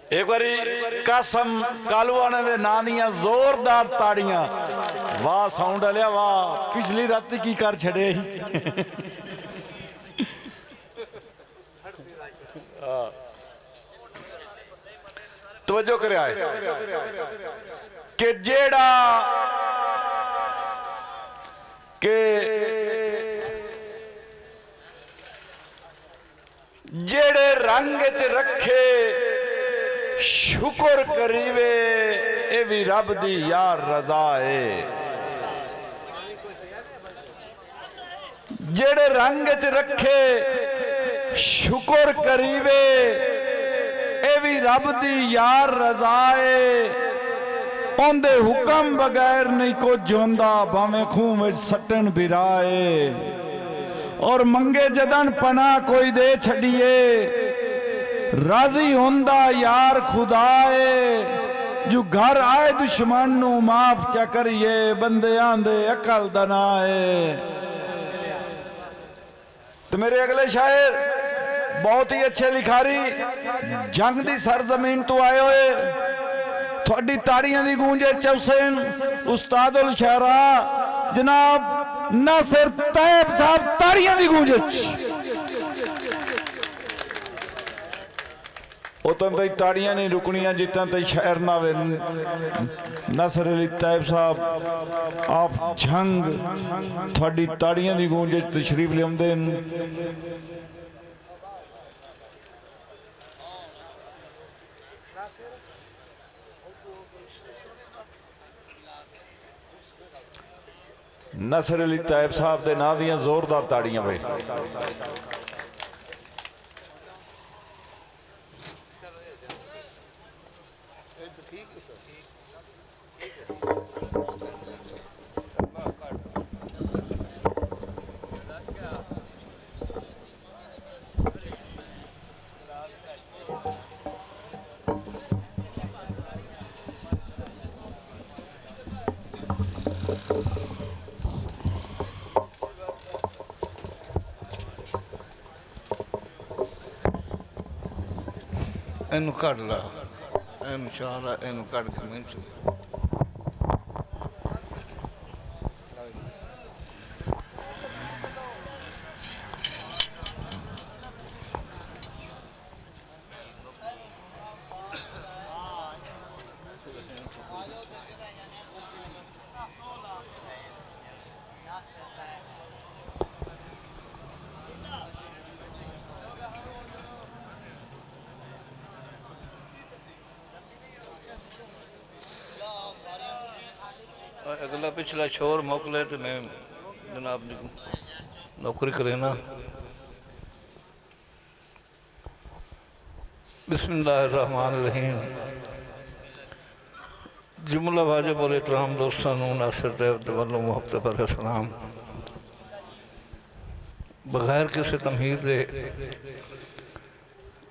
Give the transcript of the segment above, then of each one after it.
एक बारी कसम कालूआने दे नां दियां जोरदार ताड़ियां। वाह साउंड लिया वाह, पिछली रात की कर छड़े तवज्जो करे आए कि जेड़ा के जेड़े रंग च रखे शुक्र करीवे ए भी रब दी यार रजा है। जेड़े रंग च रखे शुक्र करीवे ए भी रब दी यार रजा है। ओंदे हुक्म बगैर नहीं को जोंदा भावें खूह में सटन बिराए। और मंगे जदन पना कोई दे छड़िए राजी होंदा यार खुदाए। जो घर आए दुश्मन नू माफ चा करिए बंदे आंदे अकल दनाए। तो मेरे अगले शायर बहुत ही अच्छे लिखारी जंग दी सरजमीन तो आए हुए थोड़ी ताड़ियां दी गूंजे चौसेन उस्तादुल शहरा जनाब नासिर तैयब साहब ताड़ियां दी गूंजे उतन तक ताड़ियां नहीं रुकनियां जितना तक शहर ना वे। नासिर अली तैयब साहब आप झंग थोड़ी ताड़ियां दी गूंजे तशरीफ ले आंदे। नासिर अली तैयब साहब के नां दियां जोरदार ताड़ियां भाई। इनू कढ़ ला इन शाला इनू कढ़ के मैं अगला पिछला छोर मोकले तो मैं जनाब नौकरी करे ना। बिस्मिल्लाहिर्रहमानिर्रहीम। जुमला वाजिब और इतराम दोस्तों नासिर तैयब वालों मुहब्बत पर सलाम। बगैर किसी तमहीद दे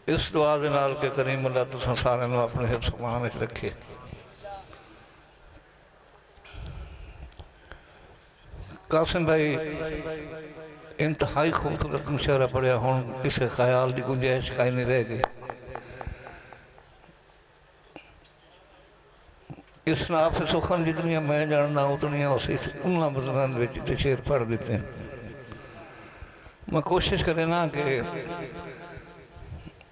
इस दुआ दे नाल के करीम अल्लाह तुसां सारिआं नूं अपने हिफ्ज़ मान विच रखे। कासिम भाई इंतहाई खूबसूरत मुशायरा पढ़िया। हुण किसी ख्याल की गुंजाइश काई नहीं रह गई। इस नाफ सुखन जितनियां मैं जानना उतनियां उस उन्होंने बजरन में शेर पढ़ देते हैं। मैं कोशिश करे ना कि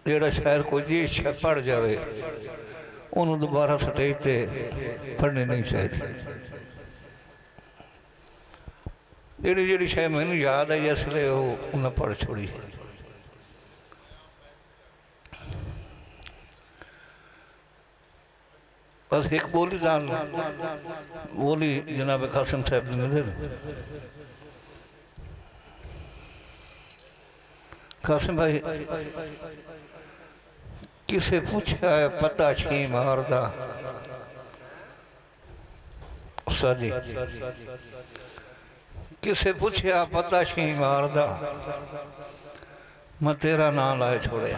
जोड़ा शायर कोई जी इच्छा पढ़ जाए उन्होंने दोबारा स्टेज पर पढ़नी नहीं चाहिए। जी जी शायद मैनू याद आई इसलिए वो उन्हें पढ़ छोड़ी। बस एक बोली दान बोली जनाब कासिम साहब की नजर। कासिम भाई किसे पूछा है पता छी मारदा उस्ताद जी किसे पूछया पता छी मारदा मैं तेरा नाम लाए छोड़े।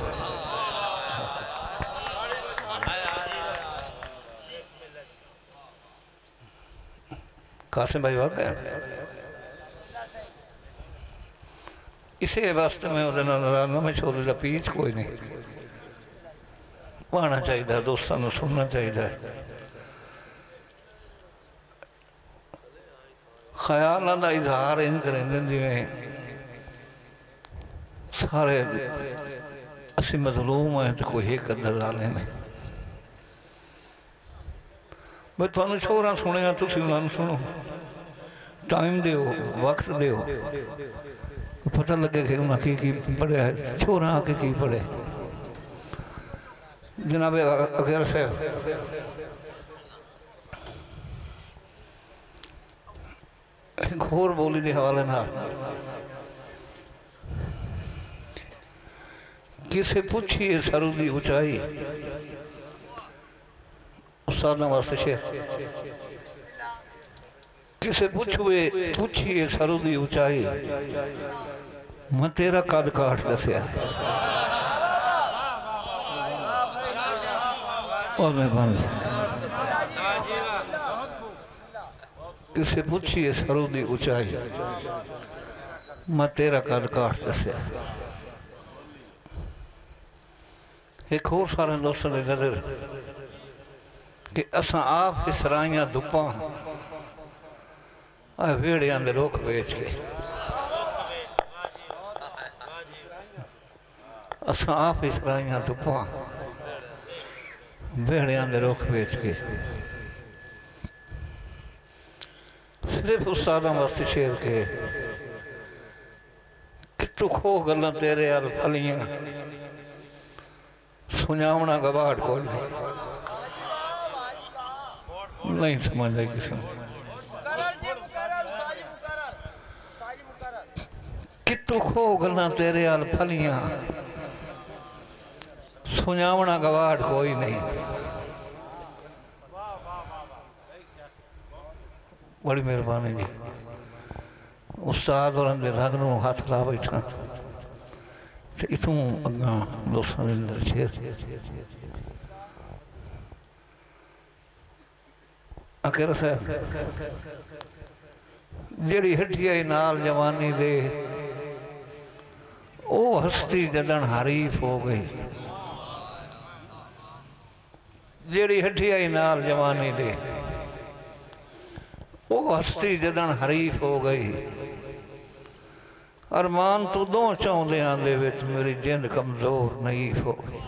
कासिम भाई वाकई इसे वास्ते मैं नारायण में छोले का पीच कोई नहीं। पाना चाहिए, दोस्तों को सुनना चाहिए। ख्यालों का इजहार इन करेंगे जिमें सारे असी मजलूम हैं तो कोई एक अद्धा जालिम है। मैं तुहानू छोरा सुनिया, तुसीं उन्होंने सुनो, टाइम दो, वक्त दो, पता लगे कि उन्हें की पढ़िया है। छोरा आके की पढ़े। जनाब अखिर साहब एक होर बोली के हवाले नाल किसे पूछिए सरू की ऊंचाई, उस्ताद वास्ते शेर। किसे पूछिए सरू की ऊंचाई, मैं तेरा कद काट दसिया। और मेहरबानी। किसे पूछिए सरू की ऊंचाई, मैं तेरा कद काट दसिया। एक होर सारे दोस्तों की नजर कि असा आप इसराइयां धुप्पा वेड़ियां दे रुख बेच के, असा आप इसराइयां धुप्पा वेड़ियां दे रुख बेच के सिर्फ उस्तादा वास्ते शेर के कितू खो गल्लां तेरे अल फलियां सुनावना गवाड़ को नहीं समझ आई किसी कितू खो गल्लां तेरे अल फलियां सुनावना गवाड़ कोई नहीं। बड़ी मेहरबानी जी। उस्ताद और रंग नूं हाथ ला बैठा तो इतों अगा दोस्तों के अंदर शेर अकेला साहब जिहड़ी हड्डियाई नाल जवानी दे ओ हस्ती जदन हरीफ हो गई। जिहड़ी हड्डियाई नाल जवानी दे ओ हस्ती जदन हरीफ हो गई। अरमान तू दो चौंदियां दे विच मेरी जिंद कमजोर नहीं हो गई।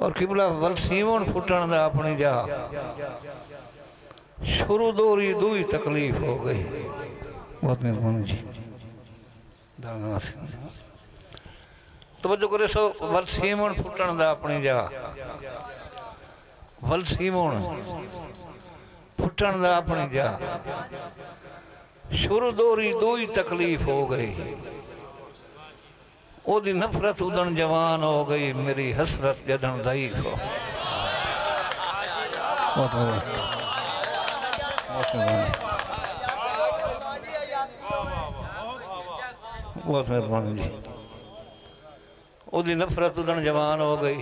और किबला वलसीवन फुटन दा अपनी जा शुरू दोरी दुई तकलीफ हो गई। बहुत मेहरबानी जी। तवज्जो करे सो वलसीवन फुटन दा अपनी जा वलसीवन फुटन दा अपनी जा शुरू दोरी दो ही तकलीफ हो गई। ओदी नफरत उदन जवान हो गई, मेरी हसरत जदन ज़ईफ हो। बहुत मेहरबानी जी। ओदी नफरत उदन जवान हो गई,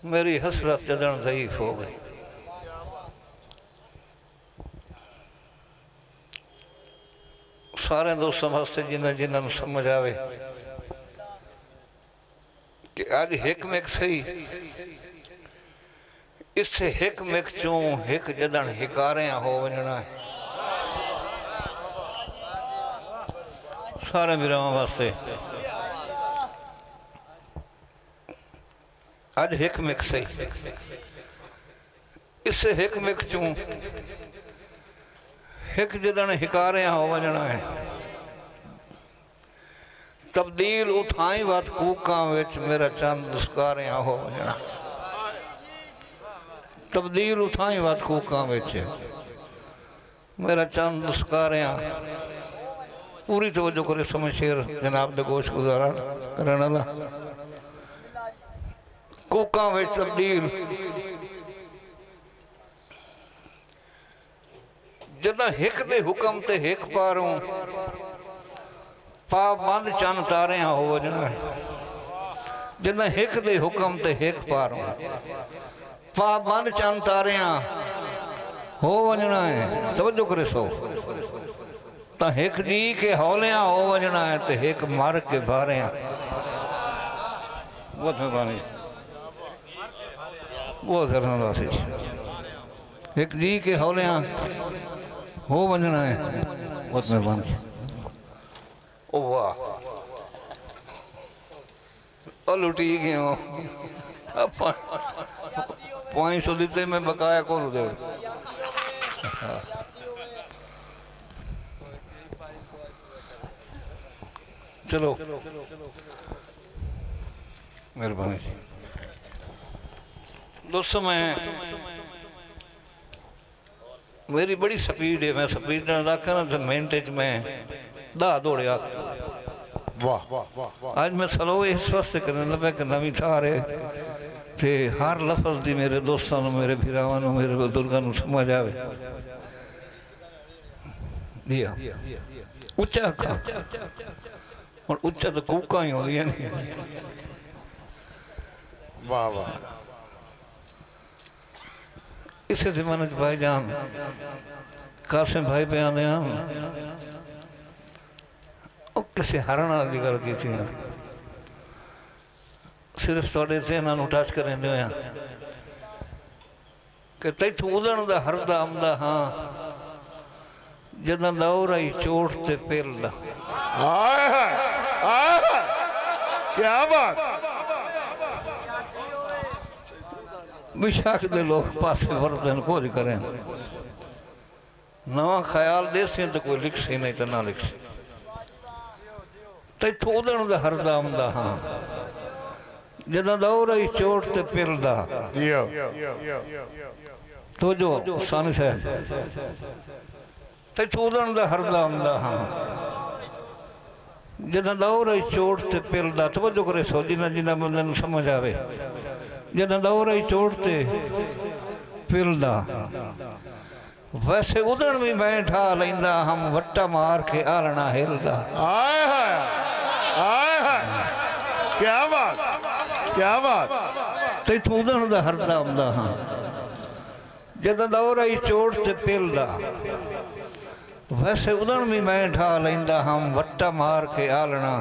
मेरी हसरत जदन ज़ईफ हो गई। सारे दोस्तों वास्ते जिन्होंने समझ आवे कि अज हिक मिक सही इससे हिक मिक चों हिक जदन हिकारियां हो वजना है। सारे वीरां वास्ते अज हिक मिक सही इससे हिक मिक चों एक जदन हिकारियां हो वजना है। तब्दील उठाई वत कूकां विच मेरा चंद दुस्कारियां हो वजना। तब्दील उठाई वत कूकां विच मेरा चंद दुस्कारियां। पूरी तवज्जो करे समय शेर जनाब दे गोश गुजारा करन वाला। कूकां विच तब्दील जदा हिक दे हुक्म ते हिक पारों पाबंद चन तारियां हो वजना है। जदा हिक दे हुक्म ते हिक पारों पाबंद चन तारियां हो वजना है। तवज्जो करे सो ता हिक जी के हौलियां हो वजना है ते हिक मर के भारियां। बहुत मेहरबानी, बहुत धन्यवाद। एक जी के हौलिया हो वंजना है, बहुत मेहरबानी। ओ वाह, लुटी गए हो 500 दिते में बकाया कौन दे। चलो मेहरबानी जी। दोस्तों मैं मेरी बड़ी स्पीड है, मैं स्पीड रखा ना तो मिनट में 10 दौड़िया। वाह वाह वाह वाह। आज मैं स्लो इस वास्ते करने लगा कि नवी थार है ते हर लफज दी मेरे दोस्तों को, मेरे भीरावां को, मेरे बुजुर्गों को समझ आवे। दिया उच्चा आखा और उच्चा तो कूका ही हो रही है। वाह वाह। इसे जमाने भाई जान कासिम भाई पे आने किसी हरण की गल की थी, सिर्फ थोड़े इन्हों टच करें कि तैथू उदण का हरदा आमदा हाँ जदा दौर आई चोट ते पिलदा। क्या बात। विशाख दे लोग पासे वर्तन कुछ करें, नवा ख्याल देसी तो कोई लिख सी नहीं तो ना लिख सी। तैथू उदण का हरदा आमदा हाँ जदा दौर आई चोट ते पिलदा। तो जो सानी साहब तैथू उदण का हरदा आमदा हाँ जदा दौर आई चोट ते पिलदा। तवज्जो करे सो जिन्ना जिन्ना बंदे नूं समझ आवे। जदा दौर आई चोट ते पिलदा वैसे उदण भी मैं ठा लैंदा हम वट्टा मार के आलना हिलदा। क्या बात क्या बात। तैथू उदण का हरदा आमदा हाँ जदा दौर आई चोट ते पिलदा वैसे उदण भी मैं ठा लैंदा हम वट्टा मार के आलना।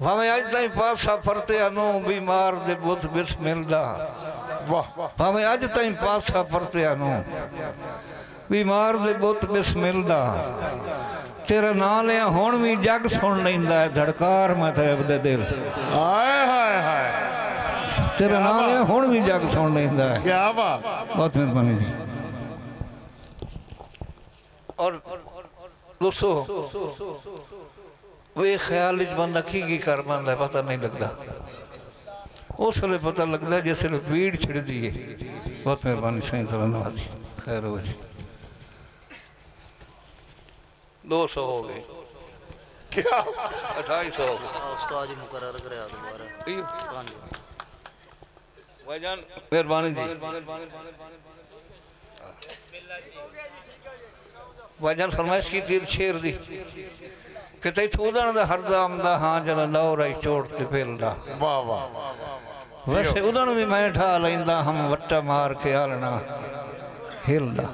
भावे अज ताई पासा परतिया नू बीमार दे बुत बिस मिलदा। वाह भावे अज ताई पासा परतिया नू बीमार दे बुत बिस मिलदा। तेरा नां लिया हुण भी जग सुन लैंदा है धड़कार महताब दे दिल। तेरा नां लिया हुण भी जग सुन लैंदा है। क्या बात। बहुत मेहरबानी जी। और दोस्तों वे ख्याल बंदा की कर पाता पता नहीं लगता, उस वे पता लगता जिस वे भीड़ छिड़ती है। बहुत मेहरबानी सही धन्यवाद जी। खैर हो जी 200 हो गए, क्या 2800 हो गए। उस्ताद जी मुकर्रर कराया दोबारा। भाईजान मेहरबानी जी। भाईजान फरमाइश की थी शेर दी कि तैथू उदण का हरदा आमदा हाँ जदा दौर आई चोट ते पिलदा। वाह वाह। वैसे उदण भी मैं ठा लैंदा हम वट्टा मार के आलना हिलदा।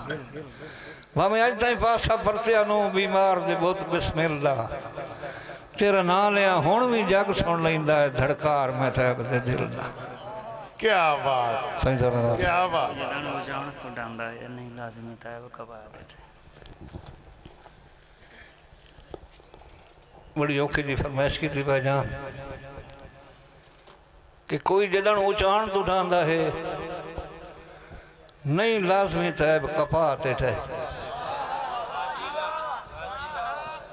भावे अज ताई पासा परतिया नू बीमार दे बुत बिस मिलदा। तेरा नां लिया हुण भी जग सुन लैंदा है धड़कार महताब दे दिल दा। क्या बात सही धन्यवाद। क्या बात। जान तो डांदा है नहीं लाजमी तैब कबाया बैठे। बड़ी औखी जी फरमाइश की थी भाईजान कि कोई जदन उचाण तो उठांदा है नहीं लाजमी तैब कपा ते ठे।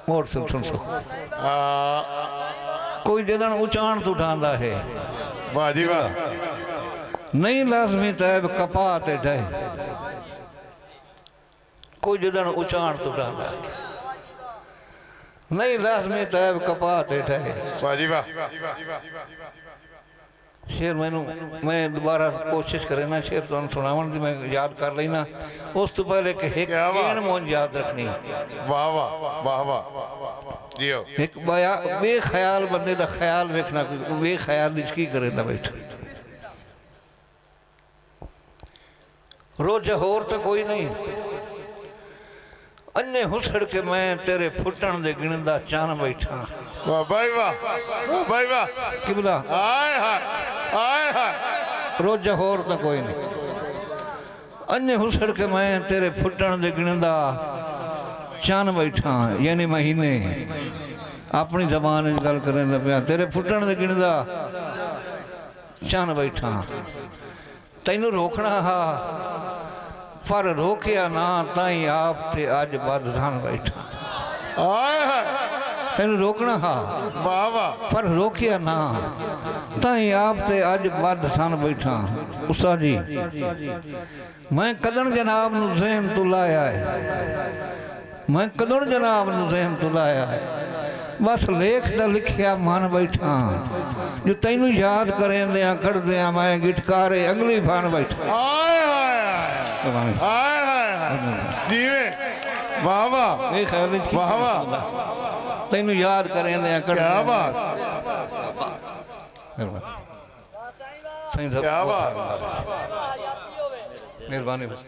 मोर सुन सो कोई जदन उचाण तो उठांदा है वाह जी वाह। नहीं लाजमी तैब कपा ते ठे। कोई जदन उचाण तो उठांदा है नहीं लाजमी तैब कपा ते ठे। वाह जी वाह। शेर मैं दोबारा कोशिश करे ना शेर तुम सुनावन की मैं याद कर लेना उस तो पहले कि एक केन मोन याद रखनी। वाह वाह वाह वाह जियो। एक बेख्याल बंदे का ख्याल वेखना बेख्याल की करे बैठा रोज होर तो कोई नहीं अन्ने हुसड़ के मैं तेरे फुटन दे गिणदा चान बैठा। वाह भाई वाह वाह भाई वाह किबला आए हाय आए हाय रोजा होर तो कोई नहीं अन्य हुसड़ के मैं तेरे फुटन दे गिणदा चन बैठा यानी महीने अपनी जबान गल करें पिया तेरे फुटन दे गिणदा चन बैठा तैनू रोकना हा पर रोकिया ना ताई आप ते अज बद धन बैठा आए हाय तेन रोकना हा वाह वाह पर रोकिया ना ताई आप ते अज बद सन बैठा उस्ता जी मैं कदन जनाब नू ज़हन तू लाया है मैं कदन जनाब नू ज़हन तू लाया है बस लेख दा लिखिया मन बैठा जो तैनू याद करें दिया कर दिया मैं गिटकारे अंगली फान बैठा आए हाय आए हाय जीवे वाह वाह ये ख्याल वाह वाह तैनू याद करें दिया कर क्या बात क्या बात मेहरबानी बस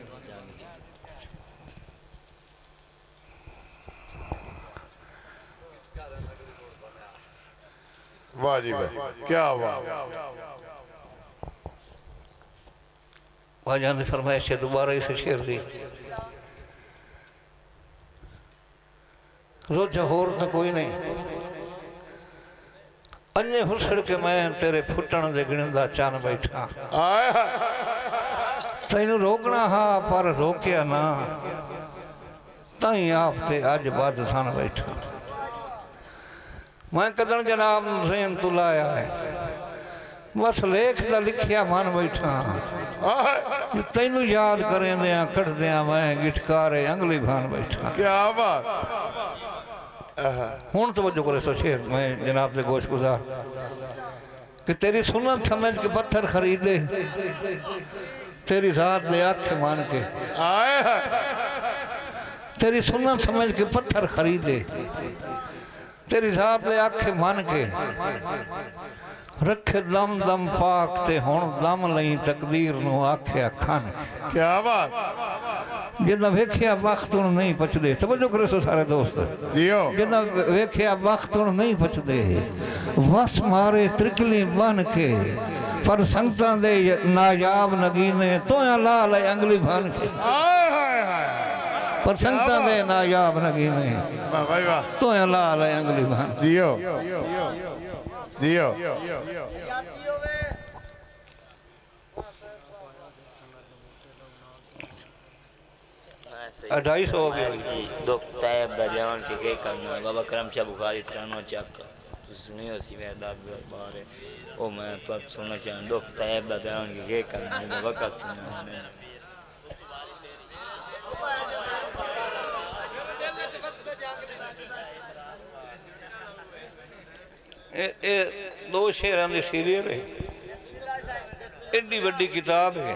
वाह जी वाह क्या वाह भाईजान ने फरमाइश है दोबारा इस शेर दी रोजा होर तो कोई नहीं अन्य हुसड़ के मैं तेरे फुटन दे गिणदा चन बैठा आए हाय तैनू रोकना हा पर रोकिया ना ताई आप ते अज बद सन बैठा मैं कदन जनाब नू ज़हन तू लाया है बस लेख दा लिखिया मन बैठा आए तैनू याद करें दिया कट दिया मैं गिटकारे अंगली भान बैठा क्या बात हूँ तवज्जो करे सो शेर मैं जनाब से गोश गुजार कि तेरी सुनत समझ के पत्थर खरीदे तेरी रात दे आँख मान के आए हाय तेरी सुनत समझ के पत्थर खरीदे तेरी रात दे आँख मान के रखे दम दम पाक ते हुण दम लई तकदीर नू आख्या खान क्या बात जिदा वेख्या वक्त हुण नहीं पचदे समझो करे सो सारे दोस्त जियो जिदा वेख्या वक्त हुण नहीं पचदे वस मारे त्रिकली बन के पर संगतां दे नायाब नगीने तोया लाल अंगली बन के आए हाय हाय पर संगतां दे नायाब नगीने वाह भाई वाह तोया लाल अंगली बन जियो जियो 250 हो गया दुख तैब दा जवान के करना बाबा करम शाह बुखारी त्रानो चक सुनियो सी वेदा बारे ओ मैं तो सुनना चाहूं दुख तैब दा जवान के करना बाबा का सुनना ए दो शेरां दी सीरियल है एडी बड़ी किताब है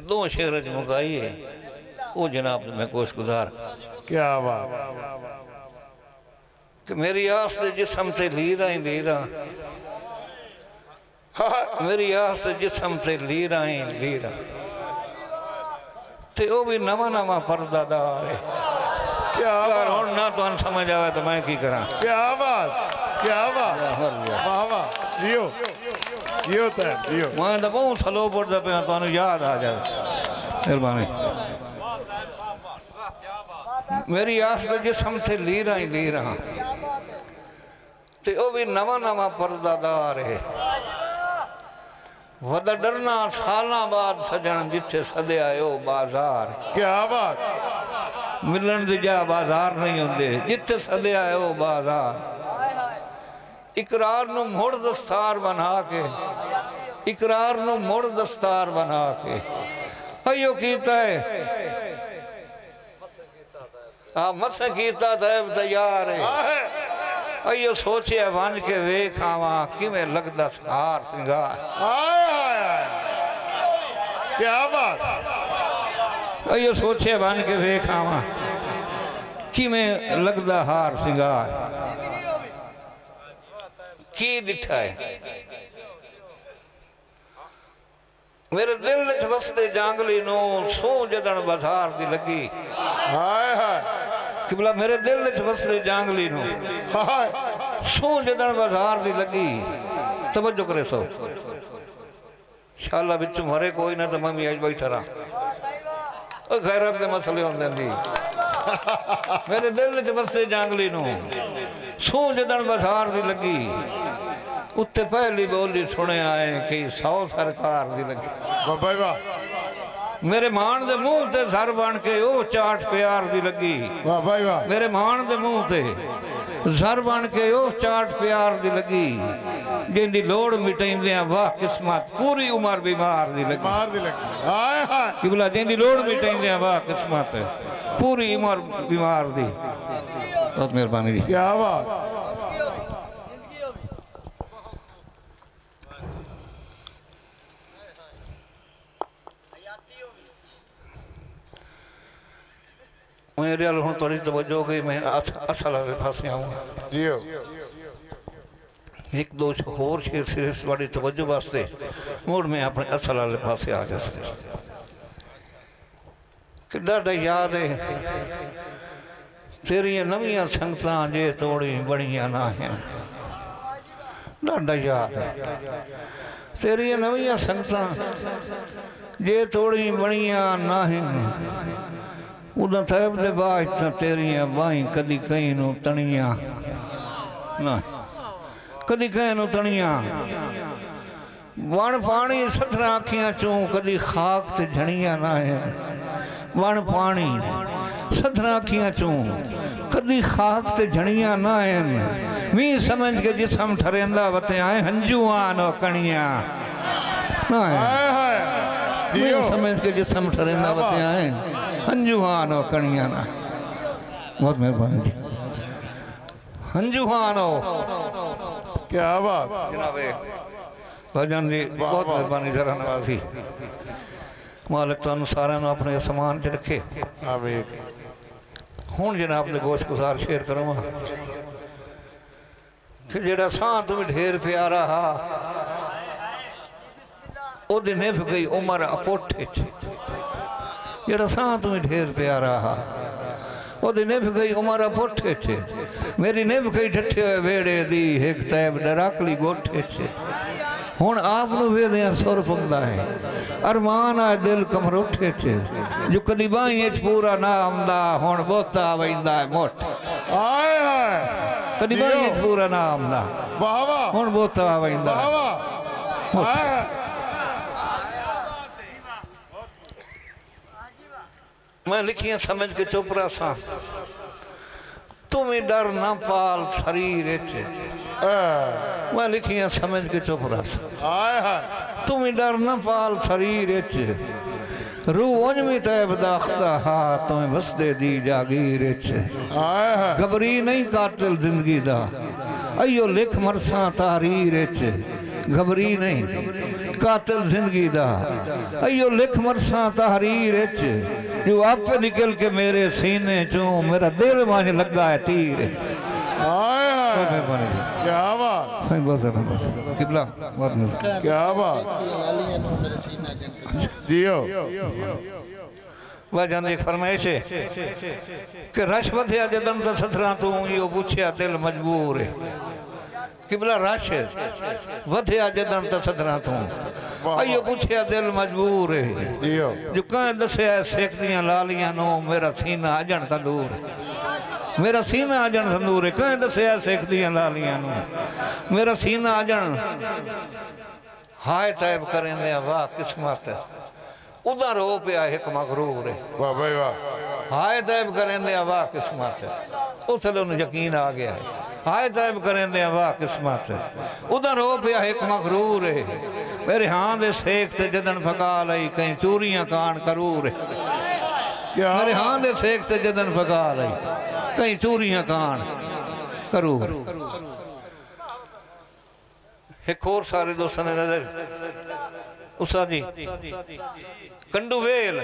दो शेर च मुकाई है वो जनाब मैं कोश गुजार क्या बात कि मेरी आस दे जिस्म ते लीरा ही लीरा मेरी आस दे जिस्म ते लीरा ही लीरा ते वो भी नवा नवा पर्दादार है क्या यार हुण ना तुहानू समझ आवे तो मैं की करा क्या बात वाह वाह जियो जियो तैन जियो मैं तो बहुत स्लो पढ़दा पिया तुहानू याद आ जाए मेहरबानी मेरी आस दे जिस्म ते लीरा ही लीरा ते वो भी नवा नवा पर्दादार है वदा डरना सालां बाद सजन जिथे सदे आयो बाजार क्या बात मिलन दी जा बाजार नहीं होंदे जिथे सदे आयो बाजार इकरार नू मुड़ दस्तार बना के इकरार नू मुड़ दस्तार बना के अयो कीता है मस कीता तैब तैयार है अयो सोचे बन के वेख आवा किवें लगदा हार सिंगार आए हाय हाय क्या बात अयो सोचे बन के वेख आवा किवें लगदा हार सिंगार की दिठा है मेरे दिल च वसदे जांगली नू सू जदन बाजार दी लगी हाय हाय कि बोला मेरे दिल च वसदे जांगली नू हाय सू जदन बाजार दी लगी तवज्जो करे सो शाला बिच मरे कोई ना तो मम्मी आज बैठा रहा खैरत के मसले होंदे नी मेरे दिल च बसे जांगली नू सू जदन बाजार दी लगी उत्ते पहली बोली सुने आए कि 100 सरकार दी लगी बाबा वाह मेरे मान दे मुंह ते सर बन के ओ चाट प्यार दी लगी बाबा वाह मेरे मान दे मुंह ते सर बन के ओ चाट प्यार दी लगी जिंदी लोड़ मिटाइंदियां वाह किस्मत पूरी उम्र बीमार दी लगी मार दी लगी हाय हाय कि बोला जिंदी लोड़ मिटाइंदियां वाह किस्मत पूरी उम्र बीमार दी बहुत मेहरबानी जी क्या बात मेरे अल हूँ थोड़ी तवज्जो गई मैं असल वाले पासे आऊँगा जियो एक दो होर शेर सिर्फ वाली तवज्जो वास्ते मुड़ मैं अपने असल वाले पासे आ जाते कि डाढा याद है तेरिया नवियां संगतां जे तोड़ी बणियां ना हैं डाढा याद है तेरिया नवियां संगतां जे तोड़ी बणियां ना हैं उदा तैब दे बाद तेरिया बाई कदी कहीं नू तणिया ना कदी कहीं नू तणिया वण पानी सथरा अखियां चूं कदी खाक ते झणिया ना है वण पानी सथरा अखियां चूं कदी खाक ते झणिया ना है मी समझ के जिसम ठरेंदा वते आए हंजू आनो कणिया ना है हाय हाय मी जियो समझ के जिसम ठरेंदा वते आए हंजुहानो कणिया ना बहुत मेहरबानी जी हंजुहानो क्या बात जनाबे भजन जी बहुत मेहरबानी जरा नवाजी मालिक तुहानू सारिਆਂ ਨੂੰ अपने समान च रखे आमीन हुण जनाब दे गोश गुजार शेयर करूँ कि जेड़ा सां तुम ढेर प्यारा हा ओदी निभ गई उमर अपोठे च जेड़ा सां तुम्हें ढेर प्यारा हा ओदी निभ गई उमर अपोठे च मेरी निभ गई डठे हुए वेड़े दी एक तैब डराकली गोठे च हुण आप नू वेदियां सुर पौंदा है अरमान आ दिल कमरोठे च जो कदी बाहीं च पूरा ना आंदा हुण बोता वैंदा है मोठ हाय हाय कदी बाहीं च पूरा ना आंदा वाह वाह हुण बोता वैंदा वाह वाह हाय मैं लिखिया समझ के चुप रहा सा तुम्हें डर ना पाल शरीर मैं लिखिया समझ के चुप रहा सा हाय हाय तुम्हें डर ना पाल शरीर रूह उजमी तैब दाख्ता हा तुम्हें बसदे दी जागीर हाय हाय घबरी नहीं कातिल जिंदगी दा अयो लिख मरसा तारीर घबरी नहीं कातिल जिंदगी दा अयो लिख मरसा तहरीर जो आप निकल के मेरे सीने चो मेरा दिल मांझ लगा है तीर हाय हाय क्या बात किबला क्या बात जियो वजन एक फरमाइश है कि रश वधिया जदन तो सथरा तू यो पूछया दिल मजबूर है किबला रश वधिया जदन तो सथरा तू अयो पूछया दिल मजबूर है जियो जो कह दसिया सेक दियां लालियां नो मेरा सीना अजन तंदूर मेरा सीना अजन तंदूर है कह दसिया सेक दियां लालियां नो मेरा सीना अजन हाय तैब करें वाह किस्मत उधर रो पिया एक मगरूर है वाह भाई वाह हाय तैब करें वाह किस्मत उसले उन्हें यकीन आ गया है हाय तैब करें वाह किस्मत उधर रो पिया एक मगरूर है मेरे हाँ दे सेक ते जदन फका लई कहीं चूरियां कान करूर क्या मेरे हाँ दे सेक ते जदन फका लई कहीं चूरियां कान करूर एक और सारे दोस्तों ने नजर उसा जी कंडू वेल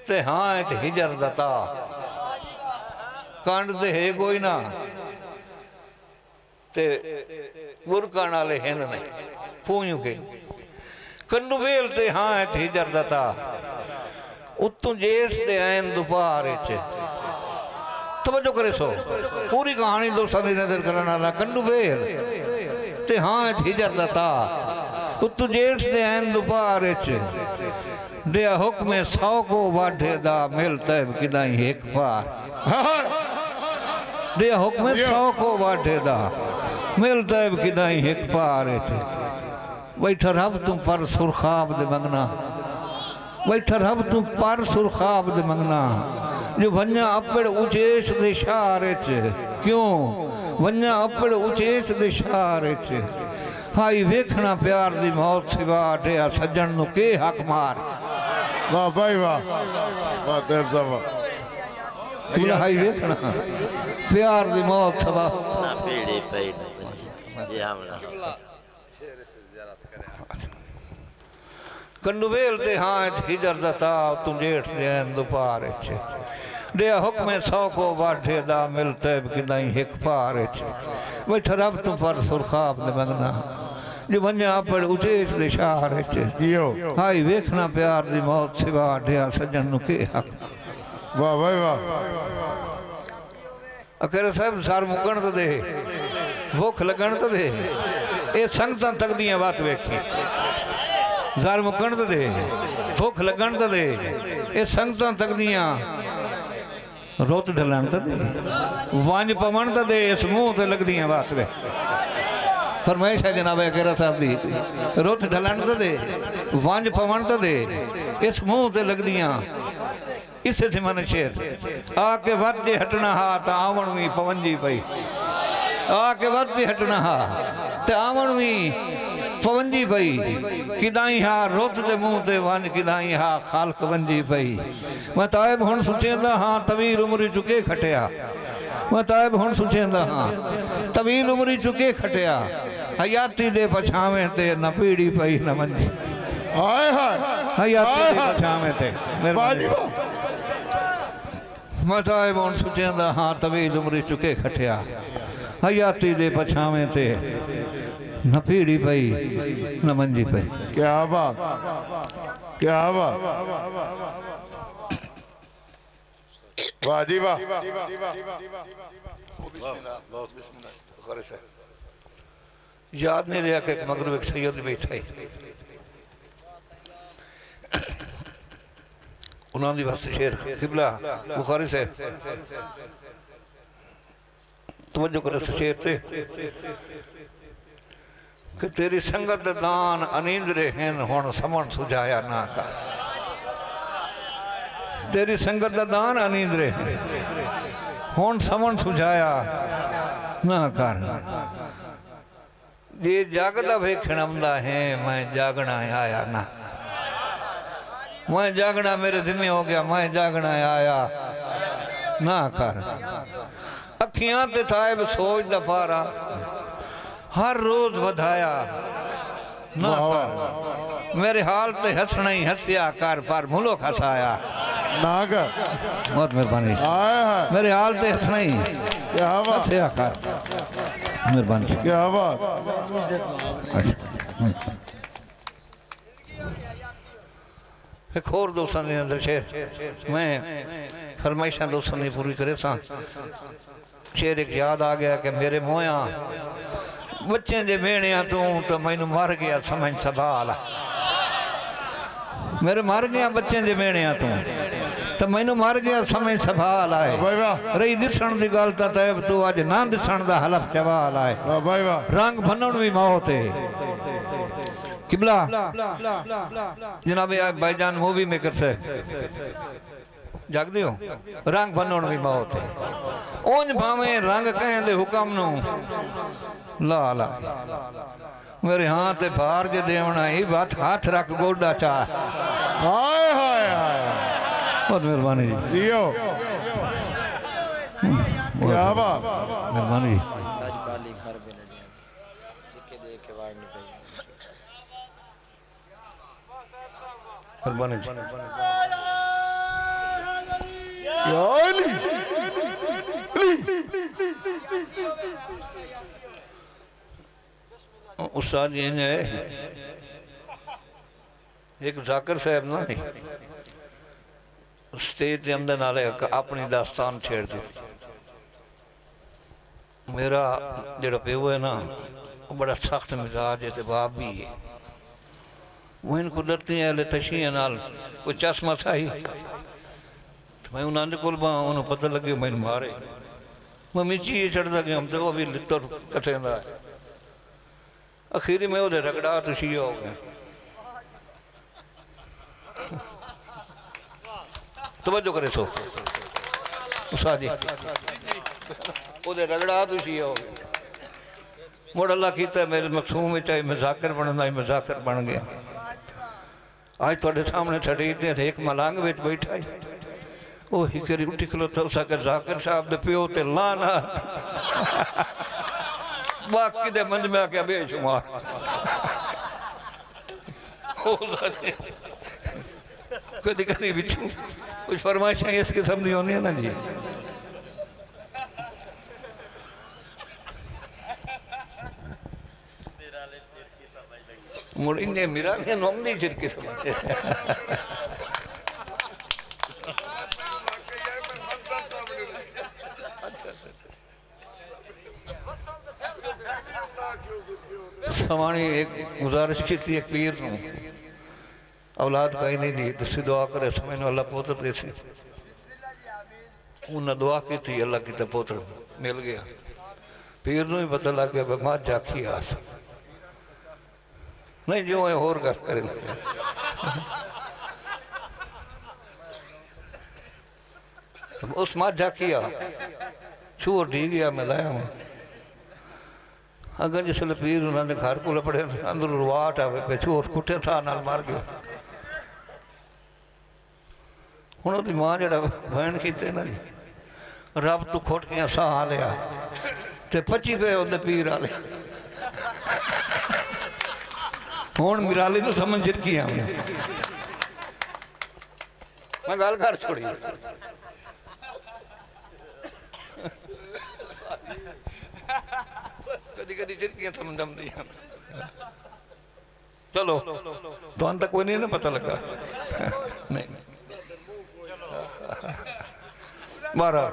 ते हाँ ते हिजर दता कंड ते है कोई ना ते गुरकान वाले हैं नहीं पूंजू के कंडू वेल ते हाँ ते हिजर दता उत्तों जेठ ते आयन दोपहर तवज्जो करे सो पूरी कहानी दोस्तों ने नजर करने वाला कंडू बेल ते हाँ हिजर दता उत्तु जेठ दे ऐन दोपहर च दे हुक्म 100 को वाढे दा मिलता है किदाई एक पार दे हुक्म 100 को वाढे दा मिलता है किदाई एक पार च बैठा रब तुम पर सुरखाब दे मंगना बैठा रब तुम पर सुरखाब दे मंगना जो वन्या अपड़ उचेश दे शारे च क्यों वन्या अपड़ उचेश दे शारे च हाई वेखना प्यार दी मौत सिवा डेया सज्जन नु के हक मार वाह भाई वाह वाह देव साहब हाई वेखना प्यार दी मौत सिवा ना पीड़ी पई ना जी हमला कंडुवेल ते हाँ हिजर दता तू जेठ जैन दोपहर च दे हुक्म 100 को वाढे दा मिलते किदाई एक पार च बैठा रब तू पर सुरखाब दे मंगना जो वन्या अपड़ उचेश दे शार च कियो हाई वेखना प्यार दी मौत सिवा डेया सज्जन नु के हक वाह भाई वाह अखेर साहब सार मुकण तो दे भुख लगन तो दे ये संगतां तकदियां बात वेखी ज़ार मुकण तो दे भुख लगन तो दे ये संगतां तकदियां रोत ढलन तो दे वंज पवन तो दे इस मुंह ते लगदियां बात वे फरमाइश है जनाब अकेरा साहब दी रोत ढलन तो दे वंज पवन तो दे इस मुंह ते लगदियां इसे थे मन शेर आके वरते हटना हा तो आवण भी पवंजी पई आके वरते हटना हा तो आवण भी पवंजी पई किदाई हा रोत दे मुंह ते वन किदाई हा खालक वंजी पई मैं तायब हुण सुचेंदा हाँ तवील उमरी चुके खटिया मैं तायब हुण सुचेंदा हाँ तवील उमरी चुके खटिया हयाती दे पछावे ते न पीड़ी पई न मंजी हाय हाय हयाती दे पछावे ते बाजी वाह मैं तायब हुण सुचेंदा हाँ तवील उमरी चुके खटिया हयाती दे पछावे ते न पीड़ी पई न मंजी पई क्या बात क्या बात वाह जी वाह याद नहीं रहा कि मगरू एक सैयद बैठा ही उन्होंने वास्ते शेर किबला बुखारी से तवज्जो करो शेर ते कि तेरी संगत दान अनींद्रे हैं हुण समण सुझाया ना कर तेरी संगत दान अनींद्रे हुण समण सुझाया ना कर ये जागदा वेखण आंदा है मैं जागना आया ना मैं जागना मेरे जिम्मे हो गया मैं जागना आया ना कर अखियां ते साहिब सोच दा पारा हर रोज वधाया ना कर मेरे हाल ते हंसना ही हंसिया कर पर मुलो खसाया ना कर बहुत मेहरबानी हाय हाय मेरे हाल ते हंसना ही क्या बात हंसिया कर मेहरबानी क्या बात एक और दोस्तों ने अंदर शेर मैं फरमाइशा दोस्तों ने पूरी करे सा शेर एक याद आ गया कि मेरे मोया बच्चे जे भेणिया तू तो मैनू मर गया समझ सवाल मेरे मर गया बच्चे जे भेणिया तू तो मैनू मर गया समझ सवाल आए भाई वाह रही दिसण दी गल तो तैब तू अज ना दिसण दा हलफ जवाल आए वाह भाई वाह रंग भनण भी मौत है किबला जनाब भाईजान मूवी मेकर से जागदे हो रंग बनण भी मौत है उंज भावे रंग कहंदे हुक्म नु ला ला मेरे हाथ ते भार जे देवना ही बात हाथ रख गोडा चा हाय हाय हाय बहुत मेहरबानी जी दियो क्या बात मेहरबानी जी मेहरबानी जी या अली उस्ताद जी ने एक जाकिर साहब ना स्टेज के अंदर नाले अपनी दास्तान छेड़ दी मेरा जोड़ा प्यो है ना वो बड़ा सख्त मिजाज है, बाप भी है। वो इनको डरती है तशिया नाल कोई चश्मा साही तो मैं उन्होंने को उन्होंने पता लगे मैंने मारे मम्मी ची चढ़ता गया हम तो वो भी लितर कटे है। अखीरी में वो रगड़ा तो शी हो गया। तवज्जो करे सो साजी वो रगड़ा तो शी हो गया। मुड़ अल्लाह किया मेरे मखसूम में चाहे मजाकर बनना ही मजाकर बन गया। आज थोड़े सामने छड़े एक मलंग में बैठा है वो हिकरी उठी खलोता उसके जाकर साहब दे प्यो ते लाना बाकी दे मंज में आके बेशुमार कभी कभी बिचू कुछ फरमाइशें इस किस्म की होनी है ना जी। मुड़ इन्हें मेरा नहीं नौमदी चिरकी समझे समानी एक गुजारिश की थी एक पीर नूं औलाद कहीं नहीं दी तो दुआ करे समय अल्लाह पोत्र दे सी उन्हें दुआ की थी अल्लाह की तो पोत्र मिल गया। पीर नूं ही पता लग गया मां जाखी आस नहीं जो है होर गल करेंगे। उस मां जाखिया चूर डी गया मैं लाया मैं अगर जिस पीर उन्होंने घर को लपड़े अंदर रुआट आवे पे चोर कुटे था नाल मार गया। हुण ओदी मां जड़ा बहन कीते ना जी रब तू खोट के साह लिया ते 25 पे ओदे पीर आले हुण मिराली नूं समझ की हमने मैं गल कर छोड़ी कदी कदी चिरकियां समझ आती हैं। चलो तो तक कोई नहीं ना पता लगा नहीं बारह